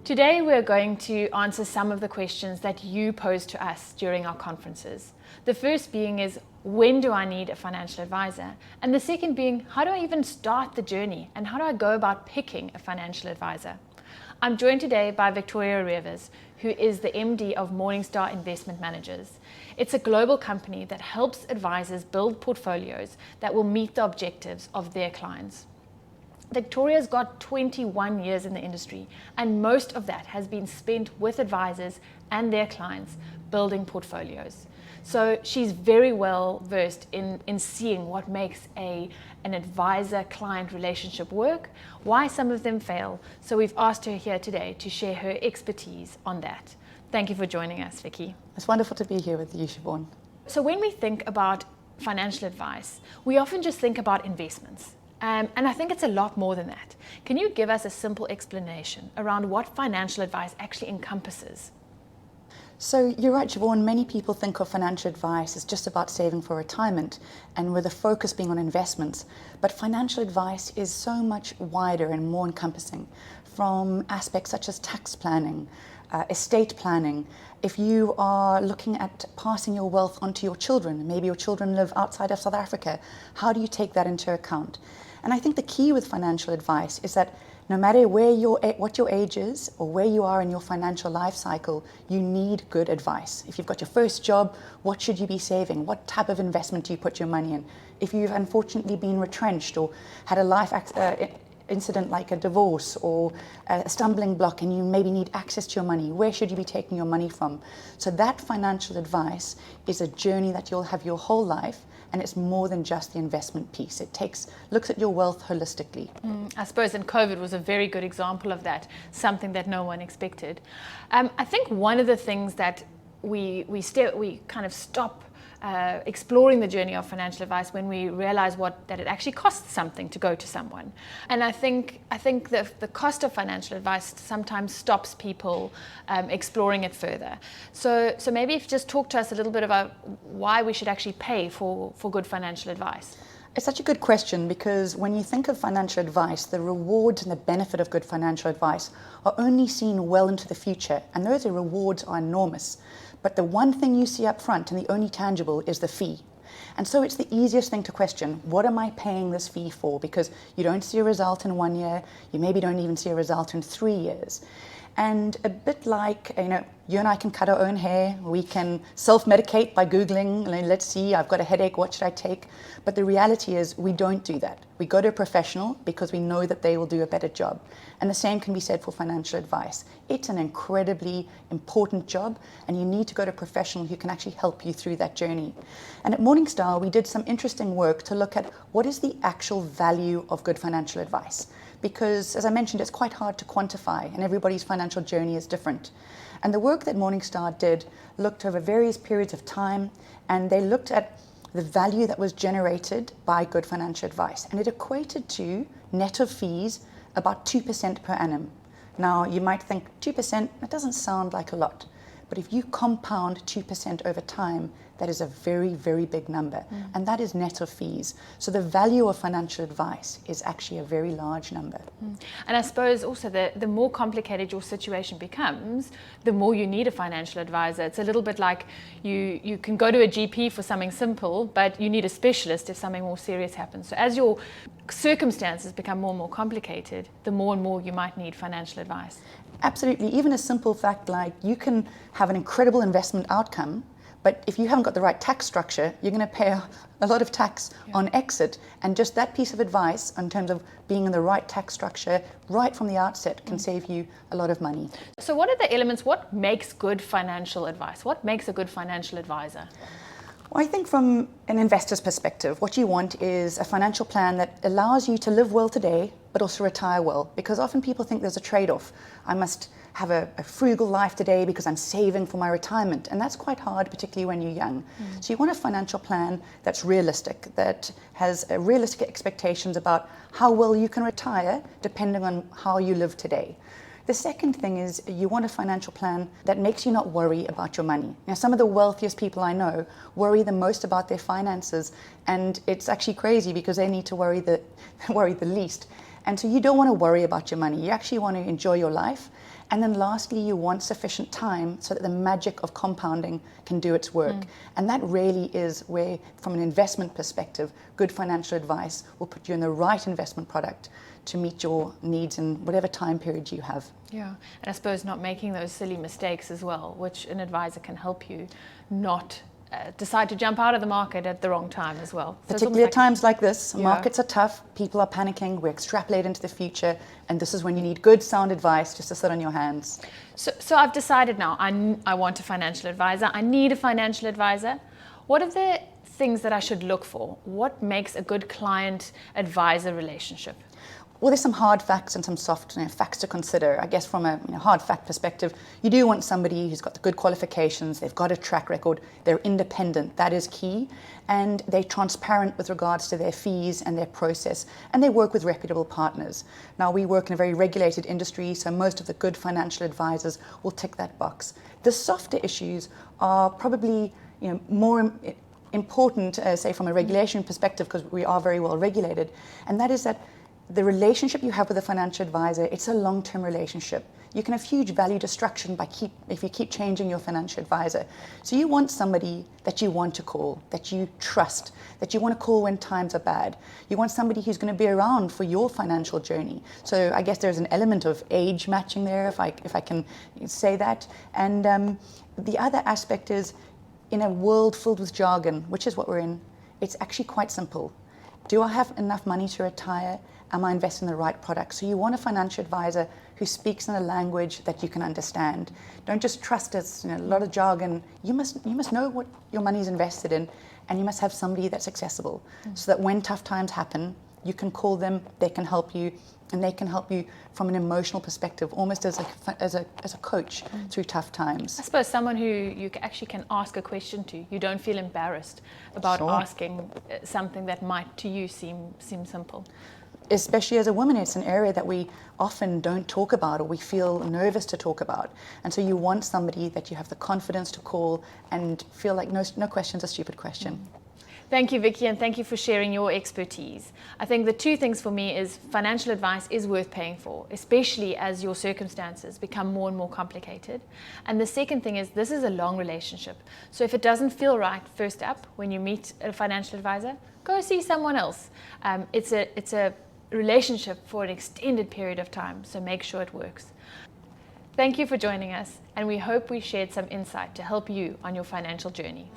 Today we're going to answer some of the questions that you pose to us during our conferences. The first being is, when do I need a financial advisor? And the second being, how do I even start the journey? And how do I go about picking a financial advisor? I'm joined today by Victoria Reuvers, who is the MD of Morningstar Investment Managers. It's a global company that helps advisors build portfolios that will meet the objectives of their clients. Victoria's got 21 years in the industry, and most of that has been spent with advisors and their clients building portfolios. So she's very well versed in seeing what makes an advisor-client relationship work, why some of them fail. So we've asked her here today to share her expertise on that. Thank you for joining us, Vicky. It's wonderful to be here with you, Siobhan. So when we think about financial advice, we often just think about investments. And I think it's a lot more than that. Can you give us a simple explanation around what financial advice actually encompasses? So you're right, Siobhan, many people think of financial advice as just about saving for retirement and with the focus being on investments. But financial advice is so much wider and more encompassing, from aspects such as tax planning, estate planning. If you are looking at passing your wealth onto your children, maybe your children live outside of South Africa, how do you take that into account? And I think the key with financial advice is that no matter what your age is or where you are in your financial life cycle, you need good advice. If you've got your first job, what should you be saving? What type of investment do you put your money in? If you've unfortunately been retrenched or had a life incident like a divorce or a stumbling block and you maybe need access to your money, where should you be taking your money from? So that financial advice is a journey that you'll have your whole life, and it's more than just the investment piece. It looks at your wealth holistically. I suppose, and COVID was a very good example of that, something that no one expected. I think one of the things that we kind of stop exploring the journey of financial advice when we realize that it actually costs something to go to someone. And I think the cost of financial advice sometimes stops people exploring it further. So maybe if you just talk to us a little bit about why we should actually pay for good financial advice. It's such a good question, because when you think of financial advice, the rewards and the benefit of good financial advice are only seen well into the future, and those rewards are enormous. But the one thing you see up front, and the only tangible, is the fee. And so it's the easiest thing to question, what am I paying this fee for? Because you don't see a result in 1 year, you maybe don't even see a result in 3 years. And a bit like, you and I can cut our own hair, we can self-medicate by Googling, let's see, I've got a headache, what should I take? But the reality is we don't do that. We go to a professional because we know that they will do a better job. And the same can be said for financial advice. It's an incredibly important job, and you need to go to a professional who can actually help you through that journey. And at Morningstar, we did some interesting work to look at what is the actual value of good financial advice. Because, as I mentioned, it's quite hard to quantify, and everybody's financial journey is different. And the work that Morningstar did looked over various periods of time, and they looked at the value that was generated by good financial advice. And it equated to, net of fees, about 2% per annum. Now, you might think 2%, that doesn't sound like a lot. But if you compound 2% over time, that is a very, very big number. And that is net of fees. So the value of financial advice is actually a very large number. And I suppose also the more complicated your situation becomes, the more you need a financial advisor. It's a little bit like you can go to a GP for something simple, but you need a specialist if something more serious happens. So as your circumstances become more and more complicated, the more and more you might need financial advice. Absolutely. Even a simple fact like you can have an incredible investment outcome, but if you haven't got the right tax structure, you're going to pay a lot of tax on exit. And just that piece of advice in terms of being in the right tax structure right from the outset can save you a lot of money. So what are the elements? What makes good financial advice? What makes a good financial advisor? Well, I think from an investor's perspective, what you want is a financial plan that allows you to live well today, but also retire well. Because often people think there's a trade-off. I must have a frugal life today because I'm saving for my retirement. And that's quite hard, particularly when you're young. So you want a financial plan that's realistic, that has realistic expectations about how well you can retire depending on how you live today. The second thing is you want a financial plan that makes you not worry about your money. Now, some of the wealthiest people I know worry the most about their finances, and it's actually crazy because they need to worry the least. And so you don't want to worry about your money. You actually want to enjoy your life And then lastly, you want sufficient time so that the magic of compounding can do its work. And that really is where, from an investment perspective, good financial advice will put you in the right investment product to meet your needs in whatever time period you have. Yeah, and I suppose not making those silly mistakes as well, which an advisor can help you not decide to jump out of the market at the wrong time as well. So particularly at times like this, Yeah. markets are tough, people are panicking, we extrapolate into the future, and this is when you need good, sound advice just to sit on your hands. So I've decided now I want a financial advisor. I need a financial advisor. What are the things that I should look for? What makes a good client-advisor relationship? Well, there's some hard facts and some soft facts to consider. I guess from a hard fact perspective, you do want somebody who's got the good qualifications, they've got a track record, they're independent, that is key, and they're transparent with regards to their fees and their process, and they work with reputable partners. Now, we work in a very regulated industry, so most of the good financial advisors will tick that box. The softer issues are probably more important, say from a regulation perspective, because we are very well regulated, and that is that the relationship you have with a financial advisor, it's a long-term relationship. You can have huge value destruction if you keep changing your financial advisor. So you want somebody that you want to call, that you trust, that you want to call when times are bad. You want somebody who's going to be around for your financial journey. So I guess there's an element of age matching there, if I can say that. And the other aspect is, in a world filled with jargon, which is what we're in, it's actually quite simple. Do I have enough money to retire? Am I investing in the right product? So you want a financial advisor who speaks in a language that you can understand. Don't just trust us, a lot of jargon. You must know what your money is invested in, and you must have somebody that's accessible, so that when tough times happen, you can call them, they can help you, and they can help you from an emotional perspective, almost as a coach through tough times. I suppose someone who you actually can ask a question to. You don't feel embarrassed about Sure. asking something that might to you seem simple. Especially as a woman, it's an area that we often don't talk about, or we feel nervous to talk about. And so you want somebody that you have the confidence to call and feel like no question's a stupid question. Thank you, Vicky, and thank you for sharing your expertise. I think the two things for me is financial advice is worth paying for, especially as your circumstances become more and more complicated. And the second thing is this is a long relationship. So if it doesn't feel right first up when you meet a financial advisor, go see someone else. It's a relationship for an extended period of time, so make sure it works. Thank you for joining us, and we hope we shared some insight to help you on your financial journey.